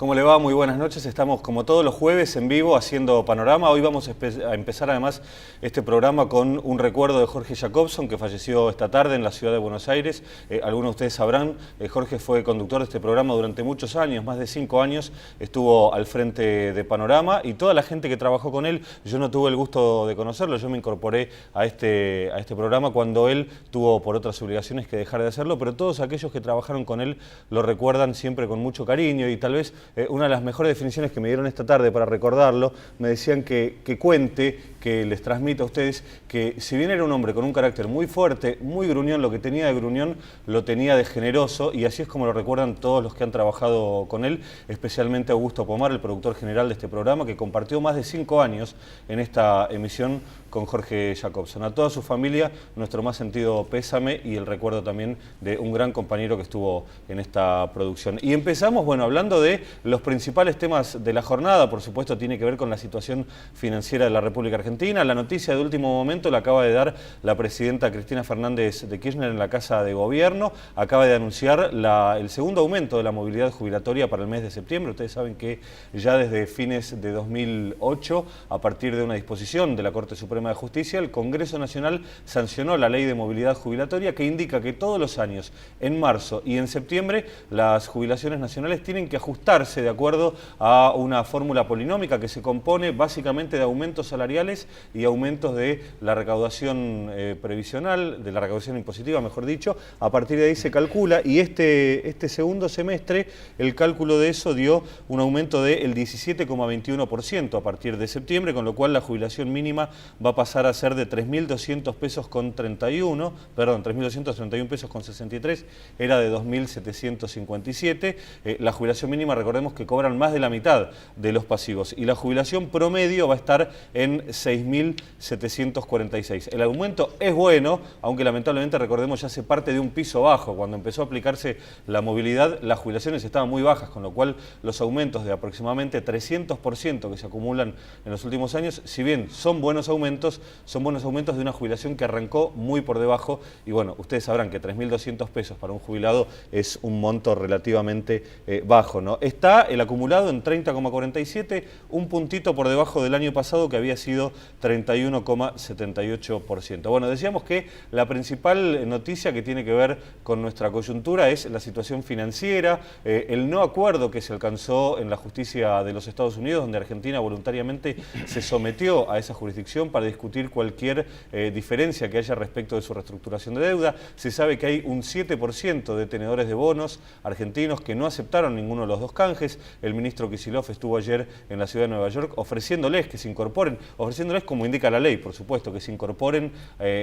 ¿Cómo le va? Muy buenas noches. Estamos como todos los jueves en vivo haciendo Panorama. Hoy vamos a empezar además este programa con un recuerdo de Jorge Jacobson, que falleció esta tarde en la ciudad de Buenos Aires. Algunos de ustedes sabrán, Jorge fue conductor de este programa durante muchos años, más de 5 años, estuvo al frente de Panorama y toda la gente que trabajó con él, yo no tuve el gusto de conocerlo, yo me incorporé a este programa cuando él tuvo por otras obligaciones que dejar de hacerlo, pero todos aquellos que trabajaron con él lo recuerdan siempre con mucho cariño y tal vez una de las mejores definiciones que me dieron esta tarde para recordarlo, me decían que cuente, que les transmita a ustedes que si bien era un hombre con un carácter muy fuerte, muy gruñón, lo que tenía de gruñón lo tenía de generoso y así es como lo recuerdan todos los que han trabajado con él, especialmente Augusto Pomar, el productor general de este programa, que compartió más de 5 años en esta emisión con Jorge Jacobson. A toda su familia, nuestro más sentido pésame y el recuerdo también de un gran compañero que estuvo en esta producción. Y empezamos, bueno, hablando de los principales temas de la jornada, por supuesto tiene que ver con la situación financiera de la República Argentina. La noticia de último momento la acaba de dar la presidenta Cristina Fernández de Kirchner en la Casa de Gobierno. Acaba de anunciar el segundo aumento de la movilidad jubilatoria para el mes de septiembre. Ustedes saben que ya desde fines de 2008, a partir de una disposición de la Corte Suprema de Justicia, el Congreso Nacional sancionó la Ley de Movilidad Jubilatoria que indica que todos los años, en marzo y en septiembre, las jubilaciones nacionales tienen que ajustarse de acuerdo a una fórmula polinómica que se compone básicamente de aumentos salariales y aumentos de la recaudación previsional, de la recaudación impositiva, mejor dicho. A partir de ahí se calcula y este segundo semestre el cálculo de eso dio un aumento del 17,21% a partir de septiembre, con lo cual la jubilación mínima va a pasar a ser de 3.200 pesos con 31, perdón, 3.231 pesos con 63, era de 2.757. La jubilación mínima, recordemos que cobran más de la mitad de los pasivos y la jubilación promedio va a estar en 6.746. El aumento es bueno, aunque lamentablemente recordemos ya hace parte de un piso bajo. Cuando empezó a aplicarse la movilidad, las jubilaciones estaban muy bajas, con lo cual los aumentos de aproximadamente 300% que se acumulan en los últimos años, si bien son buenos aumentos de una jubilación que arrancó muy por debajo y bueno, ustedes sabrán que 3.200 pesos para un jubilado es un monto relativamente bajo, ¿no? Está el acumulado en 30,47, un puntito por debajo del año pasado que había sido 31,78%. Bueno, decíamos que la principal noticia que tiene que ver con nuestra coyuntura es la situación financiera, el no acuerdo que se alcanzó en la justicia de los Estados Unidos, donde Argentina voluntariamente se sometió a esa jurisdicción para discutir cualquier diferencia que haya respecto de su reestructuración de deuda. Se sabe que hay un 7% de tenedores de bonos argentinos que no aceptaron ninguno de los dos canjes. El ministro Kicillof estuvo ayer en la ciudad de Nueva York ofreciéndoles que se incorporen, ofreciéndoles como indica la ley, por supuesto, que se incorporen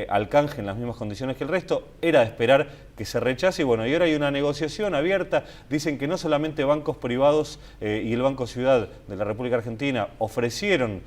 al canje en las mismas condiciones que el resto. Era de esperar que se rechace y bueno, y ahora hay una negociación abierta. Dicen que no solamente bancos privados y el Banco Ciudad de la República Argentina ofrecieron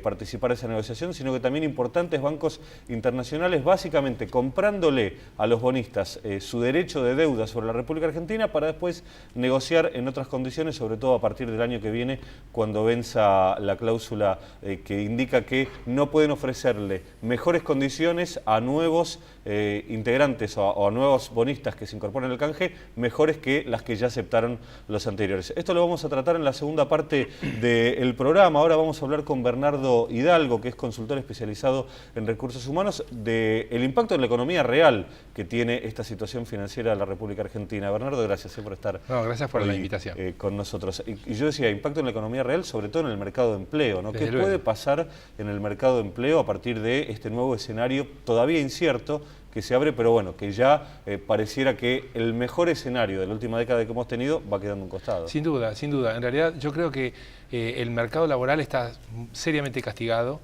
participar de esa negociación, sino que también importantes bancos internacionales, básicamente comprándole a los bonistas su derecho de deuda sobre la República Argentina para después negociar en otras condiciones, sobre todo a partir del año que viene, cuando venza la cláusula que indica que no pueden ofrecerle mejores condiciones a nuevos integrantes o a nuevos bonistas que se incorporan al canje, mejores que las que ya aceptaron los anteriores. Esto lo vamos a tratar en la segunda parte del programa. Ahora vamos a hablar con Bernardo Hidalgo, que es consultor especializado en recursos humanos, del impacto en la economía real que tiene esta situación financiera de la República Argentina. Bernardo, gracias por estar gracias por la invitación. Con nosotros. Y yo decía, impacto en la economía real, sobre todo en el mercado de empleo, ¿no? ¿Qué puede pasar en el mercado de empleo a partir de este nuevo escenario todavía incierto que se abre, pero bueno, que ya pareciera que el mejor escenario de la última década que hemos tenido va quedando a un costado? Sin duda, sin duda. En realidad yo creo que el mercado laboral está seriamente castigado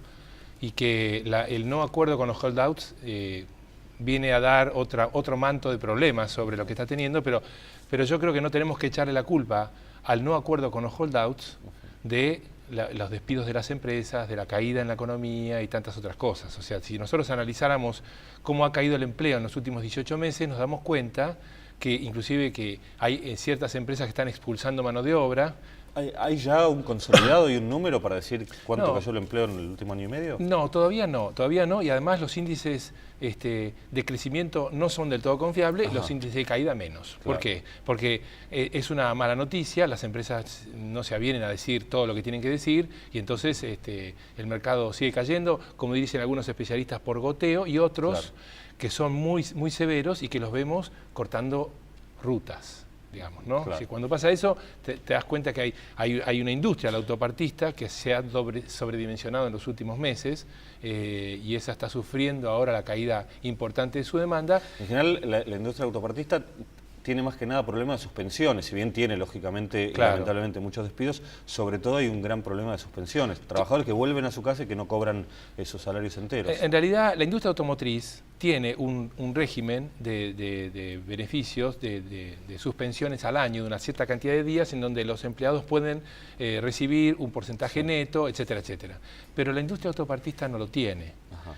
y que el no acuerdo con los holdouts viene a dar otro manto de problemas sobre lo que está teniendo, pero yo creo que no tenemos que echarle la culpa al no acuerdo con los holdouts de los despidos de las empresas, de la caída en la economía y tantas otras cosas. O sea, si nosotros analizáramos cómo ha caído el empleo en los últimos 18 meses, nos damos cuenta que inclusive que hay ciertas empresas que están expulsando mano de obra, ¿Hay ya un consolidado y un número para decir cuánto No. cayó el empleo en el último año y medio? No, todavía no, y además los índices de crecimiento no son del todo confiables, Ajá. los índices de caída menos. Claro. ¿Por qué? Porque es una mala noticia, las empresas no se avienen a decir todo lo que tienen que decir y entonces el mercado sigue cayendo, como dicen algunos especialistas, por goteo y otros Claro. que son muy, muy severos y que los vemos cortando rutas. Digamos, ¿no? Claro. Si cuando pasa eso, te das cuenta que hay una industria, la autopartista, que se ha sobredimensionado en los últimos meses y esa está sufriendo ahora la caída importante de su demanda. En general, la industria autopartista tiene más que nada problemas de suspensiones, si bien tiene, lógicamente, Claro. lamentablemente, muchos despidos, sobre todo hay un gran problema de suspensiones. Trabajadores que vuelven a su casa y que no cobran esos salarios enteros. En realidad, la industria automotriz tiene un régimen de beneficios, de suspensiones al año de una cierta cantidad de días en donde los empleados pueden recibir un porcentaje neto, etcétera, etcétera. Pero la industria autopartista no lo tiene. Ajá.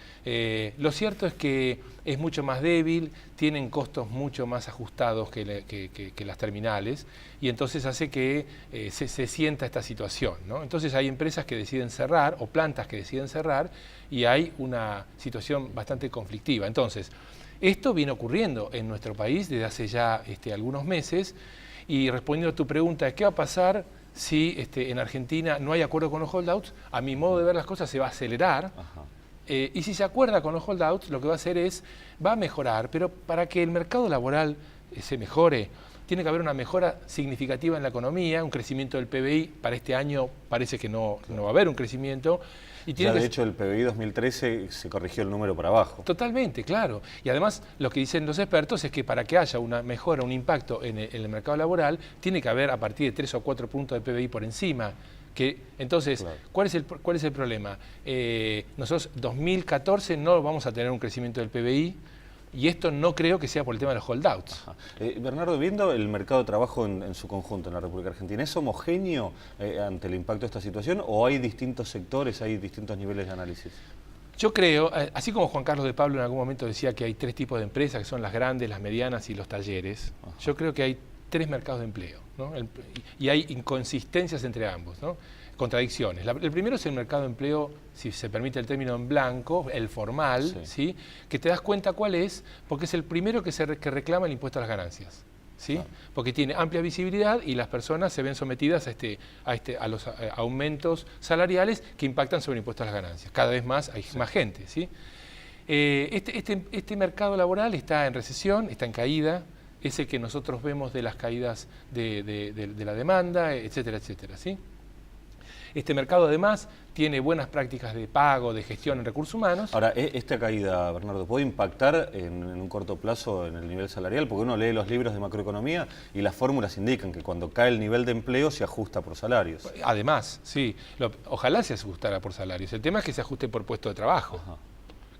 Lo cierto es que es mucho más débil, tienen costos mucho más ajustados que las terminales y entonces hace que se sienta esta situación, ¿no? Entonces hay empresas que deciden cerrar o plantas que deciden cerrar y hay una situación bastante conflictiva. Entonces, esto viene ocurriendo en nuestro país desde hace ya algunos meses y respondiendo a tu pregunta, ¿qué va a pasar si en Argentina no hay acuerdo con los holdouts? A mi modo de ver las cosas se va a acelerar. Ajá. Y si se acuerda con los holdouts, lo que va a hacer va a mejorar, pero para que el mercado laboral se mejore, tiene que haber una mejora significativa en la economía, un crecimiento del PBI. Para este año parece que no va a haber un crecimiento. Y tiene Ya, de que... hecho, el PBI 2013 se corrigió el número para abajo. Totalmente, claro. Y además, lo que dicen los expertos es que para que haya una mejora, un impacto en el mercado laboral, tiene que haber a partir de 3 o 4 puntos de PBI por encima. Entonces, claro. ¿cuál es el problema? Nosotros 2014 no vamos a tener un crecimiento del PBI y esto no creo que sea por el tema de los holdouts. Bernardo, viendo el mercado de trabajo en su conjunto en la República Argentina, ¿es homogéneo ante el impacto de esta situación o hay distintos sectores, hay distintos niveles de análisis? Yo creo, así como Juan Carlos de Pablo en algún momento decía que hay 3 tipos de empresas, que son las grandes, las medianas y los talleres, Ajá. yo creo que hay 3 mercados de empleo, ¿no? Y hay inconsistencias entre ambos, ¿no? Contradicciones. El primero es el mercado de empleo, si se permite el término en blanco, el formal, Sí. ¿sí? Que te das cuenta cuál es, porque es el primero que reclama el impuesto a las ganancias. ¿Sí? Claro. Porque tiene amplia visibilidad y las personas se ven sometidas a los aumentos salariales que impactan sobre el impuesto a las ganancias. Cada vez más hay más gente. ¿Sí? Este mercado laboral está en recesión, está en caída, es el que nosotros vemos de las caídas de la demanda, etcétera, etcétera. ¿Sí? Este mercado además tiene buenas prácticas de pago, de gestión en recursos humanos. Ahora, ¿esta caída, Bernardo, puede impactar en un corto plazo en el nivel salarial? Porque uno lee los libros de macroeconomía y las fórmulas indican que cuando cae el nivel de empleo se ajusta por salarios. Además, sí, ojalá se ajustara por salarios. El tema es que se ajuste por puesto de trabajo. Ajá.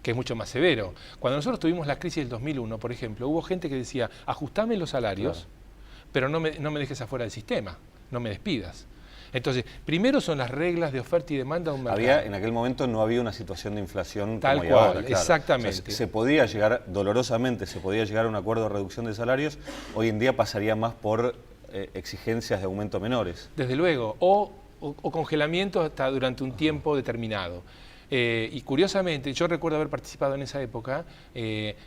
Que es mucho más severo. Cuando nosotros tuvimos la crisis del 2001, por ejemplo, hubo gente que decía, ajustame los salarios, Claro. pero no me dejes afuera del sistema, no me despidas. Entonces, primero son las reglas de oferta y demanda de un mercado. En aquel momento no había una situación de inflación Tal como hay cual, ahora, claro. exactamente. O sea, se podía llegar, dolorosamente, se podía llegar a un acuerdo de reducción de salarios. Hoy en día pasaría más por exigencias de aumento menores. Desde luego, o congelamiento hasta durante un tiempo determinado. Y curiosamente, yo recuerdo haber participado en esa época,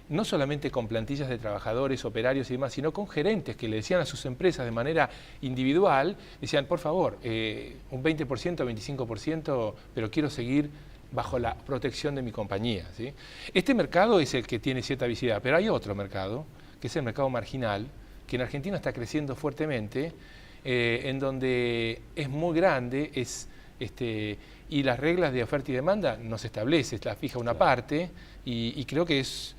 no solamente con plantillas de trabajadores, operarios y demás, sino con gerentes que le decían a sus empresas de manera individual, decían, por favor, un 20%, 25%, pero quiero seguir bajo la protección de mi compañía. ¿Sí? Este mercado es el que tiene cierta visibilidad, pero hay otro mercado, que es el mercado marginal, que en Argentina está creciendo fuertemente, en donde es muy grande, y las reglas de oferta y demanda no se establece, la fija una parte y creo que es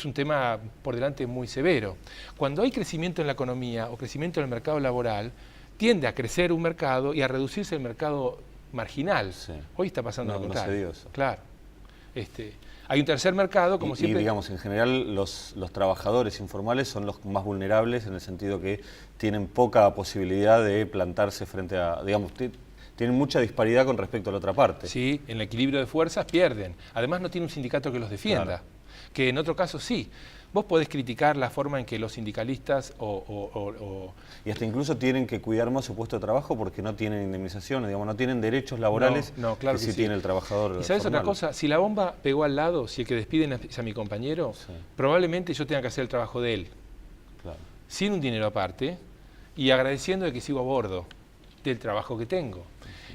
un tema por delante muy severo. Cuando hay crecimiento en la economía o crecimiento en el mercado laboral, tiende a crecer un mercado y a reducirse el mercado marginal. Sí. Hoy está pasando lo contrario. No se dio eso. Claro. Hay un tercer mercado, como siempre. Y digamos, en general los trabajadores informales son los más vulnerables en el sentido que tienen poca posibilidad de plantarse frente a, digamos, tienen mucha disparidad con respecto a la otra parte. Sí, en el equilibrio de fuerzas pierden. Además no tiene un sindicato que los defienda, claro, que en otro caso sí. Vos podés criticar la forma en que los sindicalistas Y hasta incluso tienen que cuidar más su puesto de trabajo porque no tienen indemnizaciones, digamos, no tienen derechos laborales claro que sí tiene el trabajador. ¿Y sabes formal? otra cosa? Si la bomba pegó al lado, si el que despiden es a mi compañero, sí, probablemente yo tenga que hacer el trabajo de él. Claro. Sin un dinero aparte y agradeciendo de que sigo a bordo del trabajo que tengo.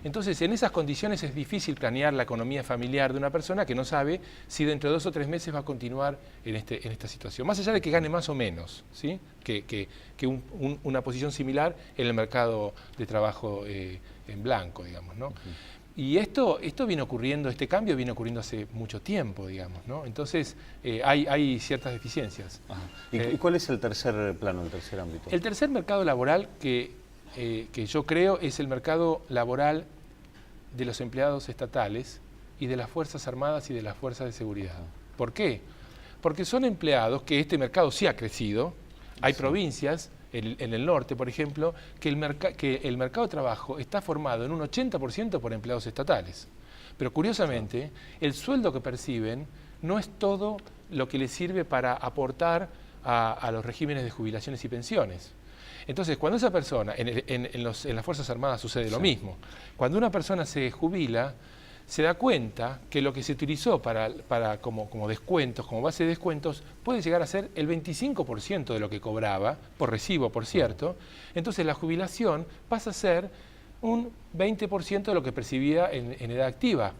Entonces, en esas condiciones es difícil planear la economía familiar de una persona que no sabe si dentro de 2 o 3 meses va a continuar en esta situación. Más allá de que gane más o menos, ¿sí? que una posición similar en el mercado de trabajo en blanco, digamos, ¿no? Y esto viene ocurriendo, este cambio viene ocurriendo hace mucho tiempo, digamos, ¿no? Entonces, hay ciertas deficiencias. ¿Y cuál es el tercer plano, el tercer ámbito? El tercer mercado laboral que yo creo es el mercado laboral de los empleados estatales y de las Fuerzas Armadas y de las Fuerzas de Seguridad. ¿Por qué? Porque son empleados que este mercado sí ha crecido. Hay provincias, en el norte, por ejemplo, que el mercado de trabajo está formado en un 80% por empleados estatales. Pero curiosamente, el sueldo que perciben no es todo lo que les sirve para aportar a los regímenes de jubilaciones y pensiones. Entonces, cuando esa persona, en las Fuerzas Armadas sucede lo mismo, cuando una persona se jubila, se da cuenta que lo que se utilizó como descuentos, como base de descuentos, puede llegar a ser el 25% de lo que cobraba, por recibo, por cierto. Entonces, la jubilación pasa a ser un 20% de lo que percibía en edad activa.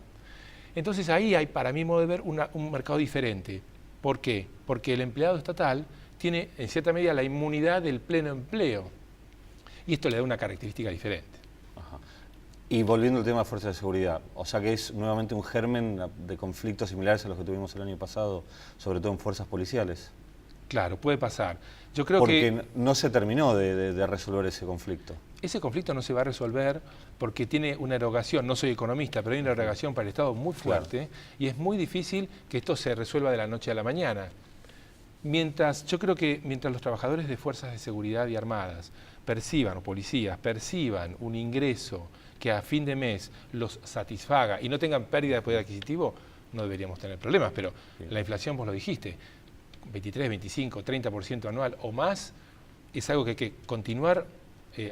Entonces, ahí hay, para mi modo de ver, un mercado diferente. ¿Por qué? Porque el empleado estatal tiene, en cierta medida, la inmunidad del pleno empleo. Y esto le da una característica diferente. Ajá. Y volviendo al tema de fuerzas de seguridad, o sea que es nuevamente un germen de conflictos similares a los que tuvimos el año pasado, sobre todo en fuerzas policiales. Claro, puede pasar. Yo creo porque no se terminó de resolver ese conflicto. Ese conflicto no se va a resolver porque tiene una erogación, no soy economista, pero hay una erogación para el Estado muy fuerte, claro, y es muy difícil que esto se resuelva de la noche a la mañana. Yo creo que mientras los trabajadores de fuerzas de seguridad y armadas perciban, o policías, perciban un ingreso que a fin de mes los satisfaga y no tengan pérdida de poder adquisitivo, no deberíamos tener problemas, pero bien, la inflación, vos lo dijiste, 23, 25, 30% anual o más, es algo que hay que continuar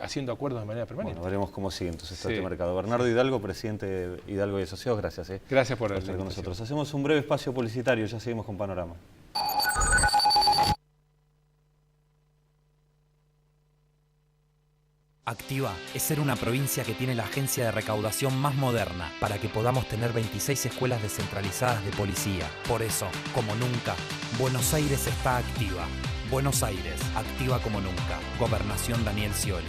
haciendo acuerdos de manera permanente. Bueno, veremos cómo sigue entonces este mercado. Bernardo Hidalgo, presidente de Hidalgo y Asociados, gracias. Gracias por estar con nosotros. Hacemos un breve espacio publicitario, ya seguimos con Panorama. Activa es ser una provincia que tiene la agencia de recaudación más moderna para que podamos tener 26 escuelas descentralizadas de policía. Por eso, como nunca, Buenos Aires está activa. Buenos Aires, activa como nunca. Gobernación Daniel Scioli.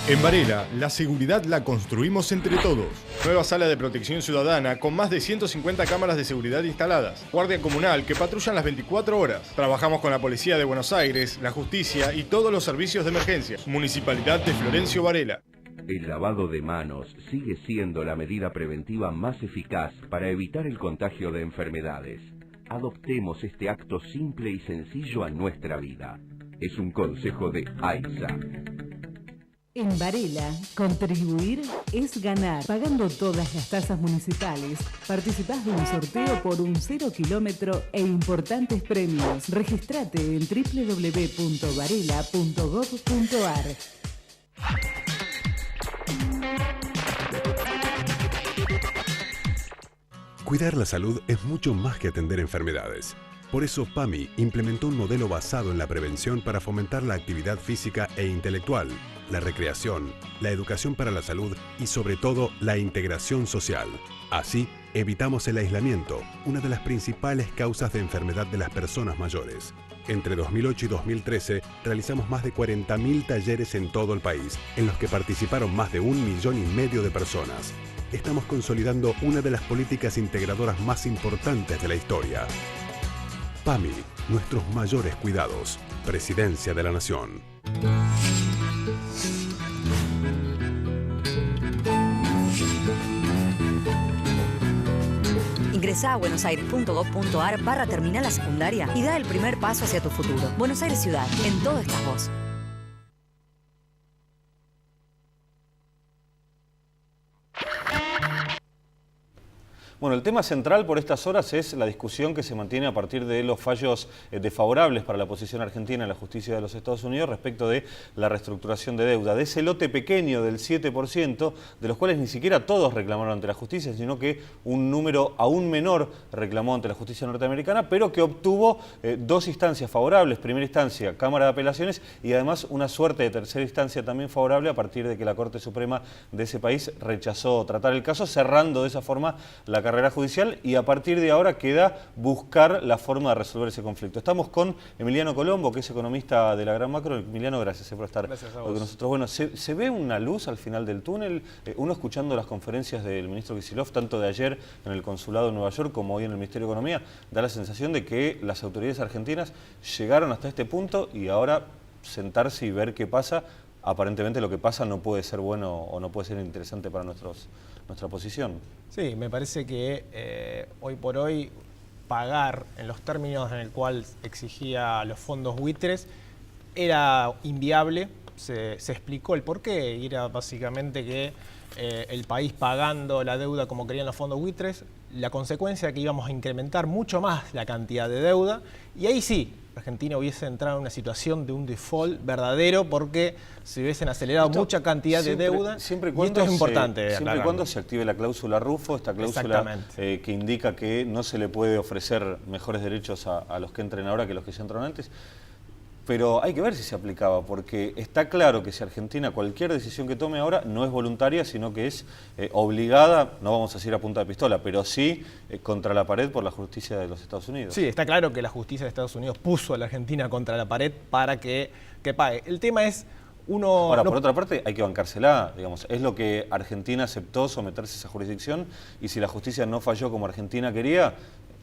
En Varela, la seguridad la construimos entre todos. Nueva sala de protección ciudadana con más de 150 cámaras de seguridad instaladas. Guardia comunal que patrullan las 24 horas. Trabajamos con la Policía de Buenos Aires, la Justicia y todos los servicios de emergencia. Municipalidad de Florencio Varela. El lavado de manos sigue siendo la medida preventiva más eficaz para evitar el contagio de enfermedades. Adoptemos este acto simple y sencillo a nuestra vida. Es un consejo de AISA. En Varela, contribuir es ganar. Pagando todas las tasas municipales, participás de un sorteo por un 0 kilómetro e importantes premios. Registrate en www.varela.gov.ar. Cuidar la salud es mucho más que atender enfermedades. Por eso PAMI implementó un modelo basado en la prevención para fomentar la actividad física e intelectual, la recreación, la educación para la salud y sobre todo la integración social. Así, evitamos el aislamiento, una de las principales causas de enfermedad de las personas mayores. Entre 2008 y 2013 realizamos más de 40.000 talleres en todo el país, en los que participaron más de 1,5 millones de personas. Estamos consolidando una de las políticas integradoras más importantes de la historia. PAMI, nuestros mayores cuidados. Presidencia de la Nación. Ingresá a buenosaires.gov.ar /terminal la secundaria y da el primer paso hacia tu futuro. Buenos Aires Ciudad, en todo estás vos. Bueno, el tema central por estas horas es la discusión que se mantiene a partir de los fallos desfavorables para la posición argentina en la justicia de los Estados Unidos respecto de la reestructuración de deuda. De ese lote pequeño del 7%, de los cuales ni siquiera todos reclamaron ante la justicia, sino que un número aún menor reclamó ante la justicia norteamericana, pero que obtuvo dos instancias favorables. Primera instancia, Cámara de Apelaciones, y además una suerte de tercera instancia también favorable a partir de que la Corte Suprema de ese país rechazó tratar el caso, cerrando de esa forma la carrera judicial, y a partir de ahora queda buscar la forma de resolver ese conflicto. Estamos con Emiliano Colombo, que es economista de la Gran Macro. Emiliano, gracias por estar con nosotros. Bueno, ¿se ve una luz al final del túnel? Uno escuchando las conferencias del ministro Kicillof, tanto de ayer en el Consulado de Nueva York como hoy en el Ministerio de Economía, da la sensación de que las autoridades argentinas llegaron hasta este punto y ahora sentarse y ver qué pasa. Aparentemente lo que pasa no puede ser bueno o no puede ser interesante para nuestra posición. Sí, me parece que hoy por hoy pagar en los términos en el cual exigía los fondos buitres era inviable. Se explicó el porqué, y era básicamente que el país pagando la deuda como querían los fondos buitres, la consecuencia que íbamos a incrementar mucho más la cantidad de deuda, y ahí sí, Argentina hubiese entrado en una situación de un default verdadero porque se hubiesen acelerado mucha cantidad de deuda. Siempre y esto es importante. Siempre y cuando se active la cláusula Rufo, esta cláusula que indica que no se le puede ofrecer mejores derechos a los que entren ahora que los que se entraron antes. Pero hay que ver si se aplicaba, porque está claro que si Argentina, cualquier decisión que tome ahora, no es voluntaria, sino que es obligada, no vamos a decir a punta de pistola, pero sí contra la pared por la justicia de los Estados Unidos. Sí, está claro que la justicia de Estados Unidos puso a la Argentina contra la pared para que pague. El tema es, Ahora, por otra parte, hay que bancársela, digamos. Es lo que Argentina aceptó, someterse a esa jurisdicción, y si la justicia no falló como Argentina quería,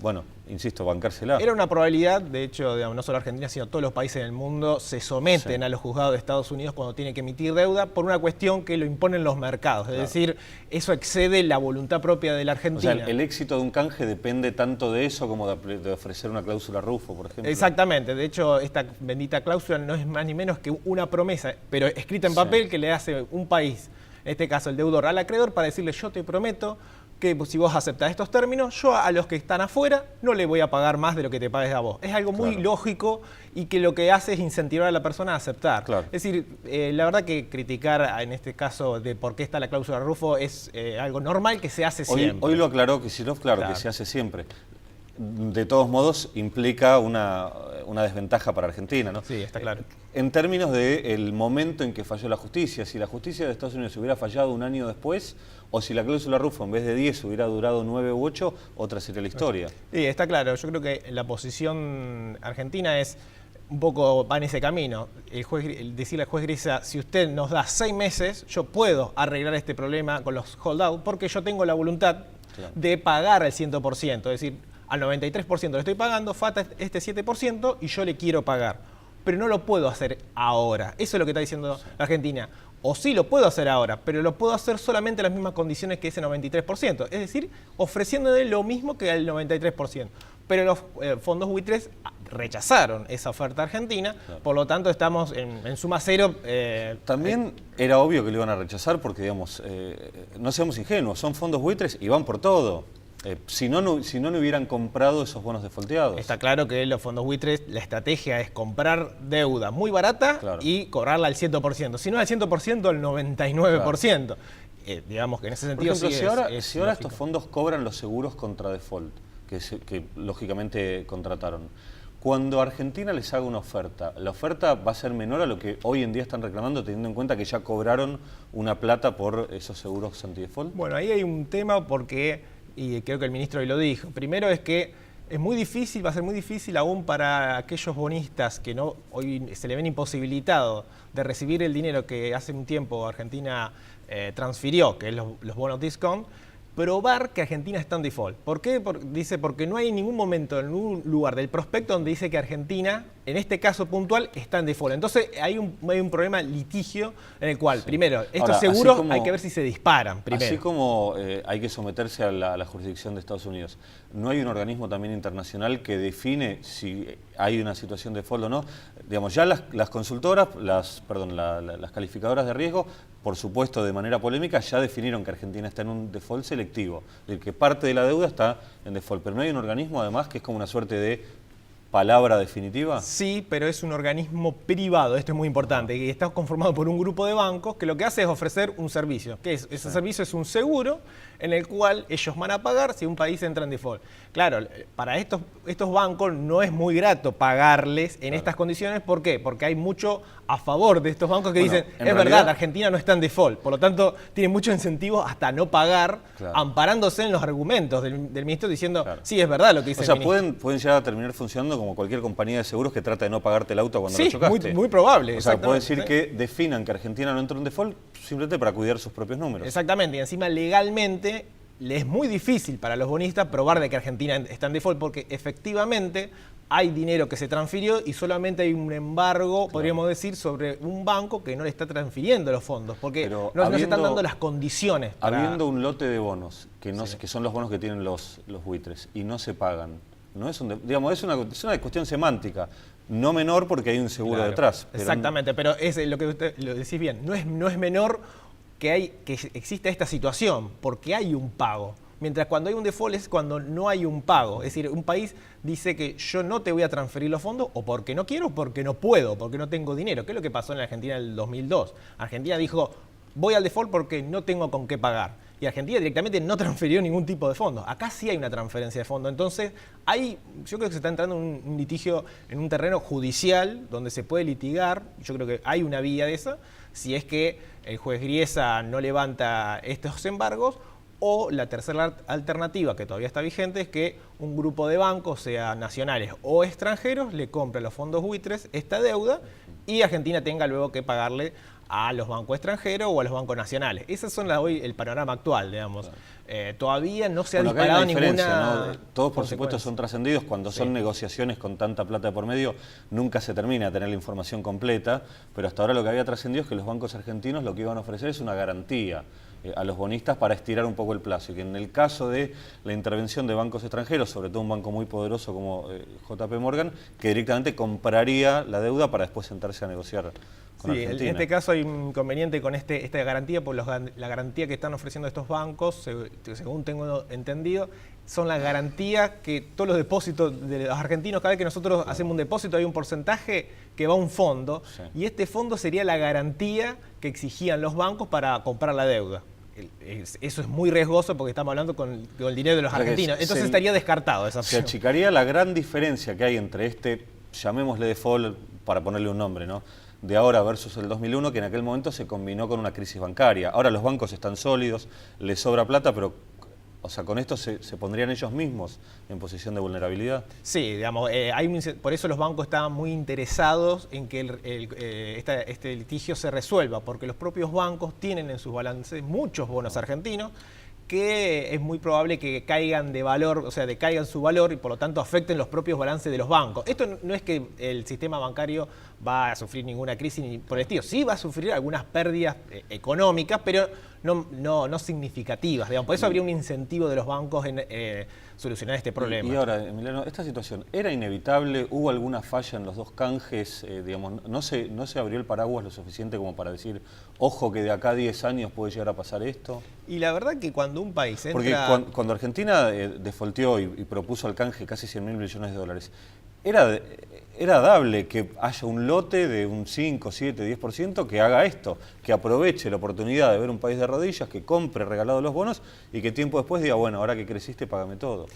bueno, insisto, bancársela. Era una probabilidad, de hecho, digamos, no solo Argentina, sino todos los países del mundo se someten a los juzgados de Estados Unidos cuando tienen que emitir deuda por una cuestión que lo imponen los mercados. Es decir, eso excede la voluntad propia de la Argentina. O sea, el éxito de un canje depende tanto de eso como de ofrecer una cláusula Rufo, por ejemplo. Exactamente. De hecho, esta bendita cláusula no es más ni menos que una promesa, pero escrita en papel, que le hace un país, en este caso el deudor, al acreedor, para decirle: yo te prometo que si vos aceptás estos términos, yo a los que están afuera no le voy a pagar más de lo que te pagues a vos. Es algo muy lógico y que lo que hace es incentivar a la persona a aceptar. Es decir, la verdad que criticar en este caso de por qué está la cláusula Rufo es algo normal que se hace siempre. Hoy lo aclaró Kicillof, que se hace siempre. De todos modos, implica una desventaja para Argentina, ¿no? Sí, está claro. En términos del momento en que falló la justicia, si la justicia de Estados Unidos hubiera fallado un año después, o si la cláusula Rufo en vez de 10 hubiera durado 9 u 8, otra sería la historia. Sí, está claro. Yo creo que la posición argentina es un poco, va en ese camino. Decirle al juez Grisa: si usted nos da 6 meses, yo puedo arreglar este problema con los holdout, porque yo tengo la voluntad de pagar el 100%, es decir, al 93% le estoy pagando, falta este 7% y yo le quiero pagar. Pero no lo puedo hacer ahora. Eso es lo que está diciendo la Argentina. O sí lo puedo hacer ahora, pero lo puedo hacer solamente en las mismas condiciones que ese 93%. Es decir, ofreciéndole lo mismo que al 93%. Pero los fondos buitres rechazaron esa oferta argentina, por lo tanto estamos en suma cero. También era obvio que lo iban a rechazar porque, digamos, no seamos ingenuos, son fondos buitres y van por todo. Si no hubieran comprado esos bonos defaulteados. Está claro que los fondos buitres, la estrategia es comprar deuda muy barata y cobrarla al 100%. Si no al 100%, al 99%. Digamos que en ese sentido, por ejemplo, si ahora estos fondos cobran los seguros contra default, que lógicamente contrataron, cuando Argentina les haga una oferta, ¿la oferta va a ser menor a lo que hoy en día están reclamando, teniendo en cuenta que ya cobraron una plata por esos seguros anti-default? Bueno, ahí hay un tema porque, y creo que el ministro hoy lo dijo, primero es que es muy difícil, va a ser muy difícil aún para aquellos bonistas que hoy se le ven imposibilitados de recibir el dinero que hace un tiempo Argentina transfirió, que es los bonos discount, probar que Argentina está en default. ¿Por qué? Porque no hay en ningún momento, en ningún lugar del prospecto donde dice que Argentina en este caso puntual está en default. Entonces hay un problema litigio en el cual, primero, estos seguros hay que ver si se disparan primero. Así como hay que someterse a la jurisdicción de Estados Unidos, ¿no hay un organismo también internacional que define si hay una situación de default o no? Digamos, ya las consultoras, las calificadoras de riesgo, por supuesto de manera polémica, ya definieron que Argentina está en un default selectivo, es decir, que parte de la deuda está en default, pero ¿no hay un organismo además que es como una suerte de palabra definitiva? Sí, pero es un organismo privado, esto es muy importante, y está conformado por un grupo de bancos que lo que hace es ofrecer un servicio. ¿Qué es? Ese servicio es un seguro en el cual ellos van a pagar si un país entra en default. Claro, para estos bancos no es muy grato pagarles en estas condiciones. ¿Por qué? Porque hay mucho a favor de estos bancos que dicen, es verdad, Argentina no está en default. Por lo tanto, tienen mucho incentivo hasta no pagar, amparándose en los argumentos del ministro diciendo, sí, es verdad lo que dice el ministro. Pueden llegar a terminar funcionando como cualquier compañía de seguros que trata de no pagarte el auto cuando lo chocaste. Muy probable. O sea, puede decir que definan que Argentina no entró en default simplemente para cuidar sus propios números. Exactamente, y encima legalmente le es muy difícil para los bonistas probar de que Argentina está en default porque efectivamente hay dinero que se transfirió y solamente hay un embargo, podríamos decir, sobre un banco que no le está transfiriendo los fondos, porque no se están dando las condiciones. Habiendo un lote de bonos, que son los bonos que tienen los buitres, y no se pagan, no es es una cuestión semántica, no menor porque hay un seguro detrás. Pero exactamente, pero es lo que usted lo decís bien, no es menor que exista esta situación, porque hay un pago. Mientras cuando hay un default es cuando no hay un pago. Es decir, un país dice que yo no te voy a transferir los fondos o porque no quiero o porque no puedo, porque no tengo dinero. ¿Qué es lo que pasó en la Argentina en el 2002? Argentina dijo, voy al default porque no tengo con qué pagar. Y Argentina directamente no transfirió ningún tipo de fondo. Acá sí hay una transferencia de fondo. Entonces, yo creo que se está entrando en un litigio, en un terreno judicial donde se puede litigar. Yo creo que hay una vía de esa. Si es que el juez Griesa no levanta estos embargos, o la tercera alternativa, que todavía está vigente, es que un grupo de bancos, sea nacionales o extranjeros, le compre a los fondos buitres esta deuda y Argentina tenga luego que pagarle a los bancos extranjeros o a los bancos nacionales. Esas son hoy el panorama actual, digamos. Todavía no se ha disparado ninguna... ¿no? Todos, por supuesto, son trascendidos. Cuando son negociaciones con tanta plata de por medio, nunca se termina de tener la información completa, pero hasta ahora lo que había trascendido es que los bancos argentinos lo que iban a ofrecer es una garantía a los bonistas para estirar un poco el plazo, y que en el caso de la intervención de bancos extranjeros, sobre todo un banco muy poderoso como JP Morgan, que directamente compraría la deuda para después sentarse a negociar con Argentina. En este caso hay un inconveniente con esta garantía, porque la garantía que están ofreciendo estos bancos, según tengo entendido, son las garantías que todos los depósitos de los argentinos, cada vez que nosotros hacemos un depósito hay un porcentaje que va a un fondo, y este fondo sería la garantía que exigían los bancos para comprar la deuda. Eso es muy riesgoso porque estamos hablando con el dinero de los argentinos. Entonces estaría descartado esa opción. Se achicaría la gran diferencia que hay entre llamémosle default para ponerle un nombre, ¿no?, de ahora versus el 2001, que en aquel momento se combinó con una crisis bancaria. Ahora los bancos están sólidos, les sobra plata, pero con esto se pondrían ellos mismos en posición de vulnerabilidad. Sí, digamos, por eso los bancos estaban muy interesados en que este litigio se resuelva, porque los propios bancos tienen en sus balances muchos bonos argentinos que es muy probable que caigan de valor, o sea, decaigan su valor y por lo tanto afecten los propios balances de los bancos. Esto no es que el sistema bancario va a sufrir ninguna crisis ni por el estilo. Sí va a sufrir algunas pérdidas económicas, pero no significativas. Digamos. Por eso habría un incentivo de los bancos en solucionar este problema. Y ahora, Emiliano, ¿esta situación era inevitable? ¿Hubo alguna falla en los dos canjes? ¿No se abrió el paraguas lo suficiente como para decir, ojo que de acá a 10 años puede llegar a pasar esto? Y la verdad que cuando un país entra... Porque cuando Argentina defaulteó y propuso al canje casi 100.000 millones de dólares, era dable que haya un lote de un 5, 7, 10% que haga esto, que aproveche la oportunidad de ver un país de rodillas, que compre regalado los bonos y que tiempo después diga, bueno, ahora que creciste, págame todo.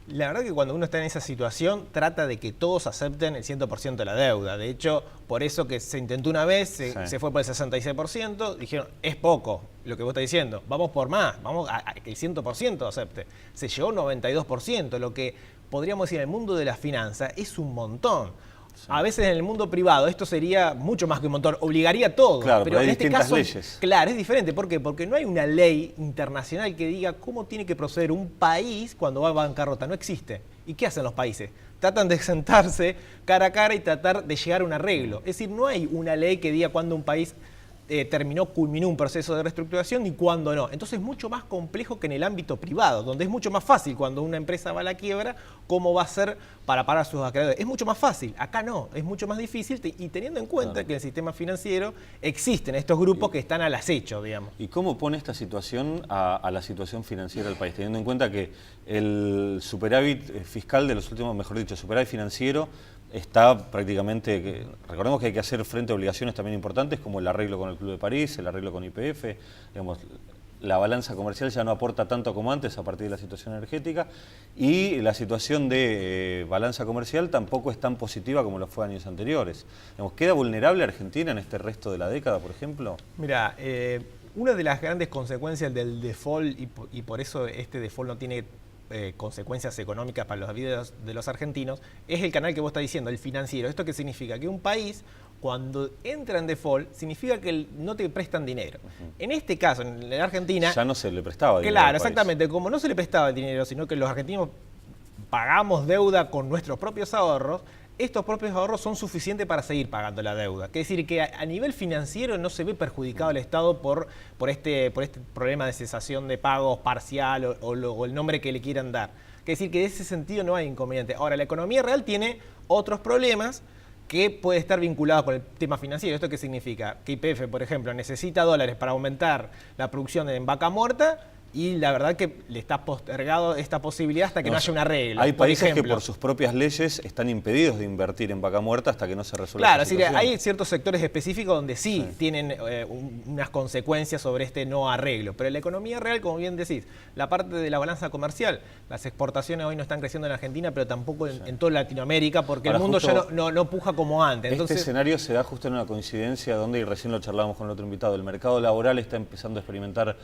La verdad que cuando uno está en esa situación, trata de que todos acepten el 100% de la deuda. De hecho, por eso que se intentó una vez, se fue por el 66%, dijeron, es poco lo que vos estás diciendo, vamos por más, vamos a que el 100% acepte. Se llegó 92%, lo que podríamos decir en el mundo de la finanza es un montón. A veces en el mundo privado esto sería mucho más que un montón, obligaría a todo. Claro, pero en este caso leyes. Claro, es diferente. ¿Por qué? Porque no hay una ley internacional que diga cómo tiene que proceder un país cuando va a bancarrota. No existe. ¿Y qué hacen los países? tratan de sentarse cara a cara y tratar de llegar a un arreglo. Es decir, no hay una ley que diga cuándo un país culminó un proceso de reestructuración y cuándo no. Entonces es mucho más complejo que en el ámbito privado, donde es mucho más fácil cuando una empresa va a la quiebra, cómo va a ser para pagar sus acreedores. Es mucho más fácil, acá no, es mucho más difícil y teniendo en cuenta que en el sistema financiero existen estos grupos que están al acecho, digamos. ¿Y cómo pone esta situación a la situación financiera del país? Teniendo en cuenta que el superávit fiscal de los últimos, mejor dicho, superávit financiero, está prácticamente, recordemos que hay que hacer frente a obligaciones también importantes como el arreglo con el Club de París, el arreglo con YPF, digamos, la balanza comercial ya no aporta tanto como antes a partir de la situación energética y la situación de balanza comercial tampoco es tan positiva como lo fue años anteriores. Digamos, ¿queda vulnerable Argentina en este resto de la década, por ejemplo? Mira, una de las grandes consecuencias del default y por eso este default no tiene consecuencias económicas para los vidas de los argentinos, es el canal que vos estás diciendo, el financiero. ¿Esto qué significa? Que un país, cuando entra en default, significa que no te prestan dinero. En este caso, en la Argentina... Ya no se le prestaba dinero. Claro, exactamente. Como no se le prestaba dinero, sino que los argentinos pagamos deuda con nuestros propios ahorros, estos propios ahorros son suficientes para seguir pagando la deuda. Es decir, que a nivel financiero no se ve perjudicado el Estado por este problema de cesación de pagos parcial o el nombre que le quieran dar. Es decir, que en ese sentido no hay inconveniente. Ahora, la economía real tiene otros problemas que puede estar vinculado con el tema financiero. ¿Esto qué significa? Que YPF, por ejemplo, necesita dólares para aumentar la producción en vaca muerta, y la verdad que le está postergado esta posibilidad hasta que no haya un arreglo. Hay países que por sus propias leyes están impedidos de invertir en vaca muerta hasta que no se resuelva. Claro, así que hay ciertos sectores específicos donde sí tienen unas consecuencias sobre este no arreglo. Pero en la economía real, como bien decís, la parte de la balanza comercial, las exportaciones hoy no están creciendo en Argentina, pero tampoco en toda Latinoamérica, porque el mundo ya no puja como antes. Entonces, este escenario se da justo en una coincidencia donde, y recién lo charlábamos con el otro invitado, el mercado laboral está empezando a experimentar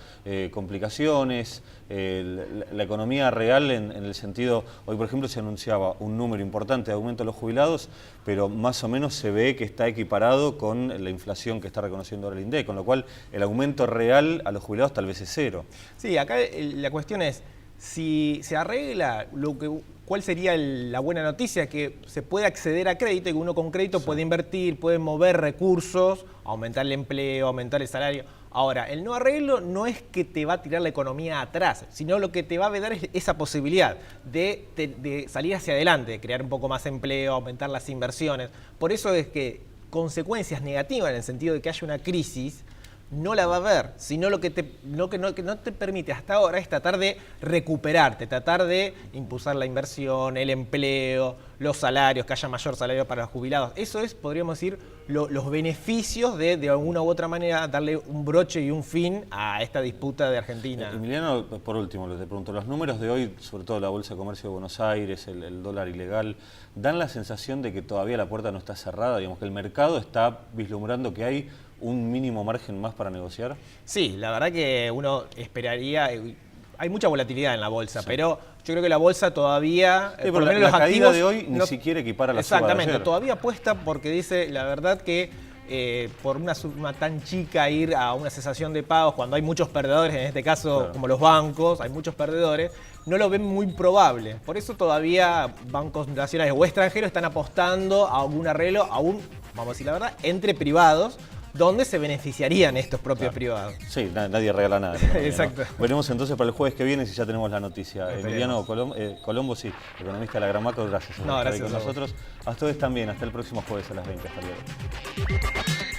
complicaciones. La economía real en el sentido, hoy por ejemplo se anunciaba un número importante de aumento de los jubilados, pero más o menos se ve que está equiparado con la inflación que está reconociendo ahora el INDEC, con lo cual el aumento real a los jubilados tal vez es cero. Sí, acá la cuestión es, si se arregla, ¿cuál sería la buena noticia? Que se puede acceder a crédito y que uno con crédito puede invertir, puede mover recursos, aumentar el empleo, aumentar el salario. Ahora, el no arreglo no es que te va a tirar la economía atrás, sino lo que te va a dar es esa posibilidad de salir hacia adelante, de crear un poco más empleo, aumentar las inversiones. Por eso es que consecuencias negativas en el sentido de que haya una crisis no la va a haber, sino lo que no te permite hasta ahora es tratar de recuperarte, tratar de impulsar la inversión, el empleo, los salarios, que haya mayor salario para los jubilados. Eso es, podríamos decir, los beneficios de alguna u otra manera darle un broche y un fin a esta disputa de Argentina. Emiliano, por último, te pregunto, los números de hoy, sobre todo la Bolsa de Comercio de Buenos Aires, el dólar ilegal, dan la sensación de que todavía la puerta no está cerrada, digamos que el mercado está vislumbrando que hay un mínimo margen más para negociar. Sí, la verdad que uno esperaría, hay mucha volatilidad en la bolsa, pero yo creo que la bolsa todavía, por lo menos la caída de hoy ni siquiera equipara la suba de ayer. Exactamente, todavía apuesta porque dice, la verdad que por una suma tan chica ir a una cesación de pagos cuando hay muchos perdedores, en este caso como los bancos, hay muchos perdedores, no lo ven muy probable. Por eso todavía bancos nacionales o extranjeros están apostando a algún arreglo, vamos a decir la verdad, entre privados, donde se beneficiarían estos propios privados. Sí, nadie regala nada. Exacto. ¿No? Veremos entonces para el jueves que viene si ya tenemos la noticia. Emiliano Colombo, sí, economista de la Gran Macro, gracias por estar ahí con nosotros. A ustedes también, hasta el próximo jueves a las 20. Hasta luego.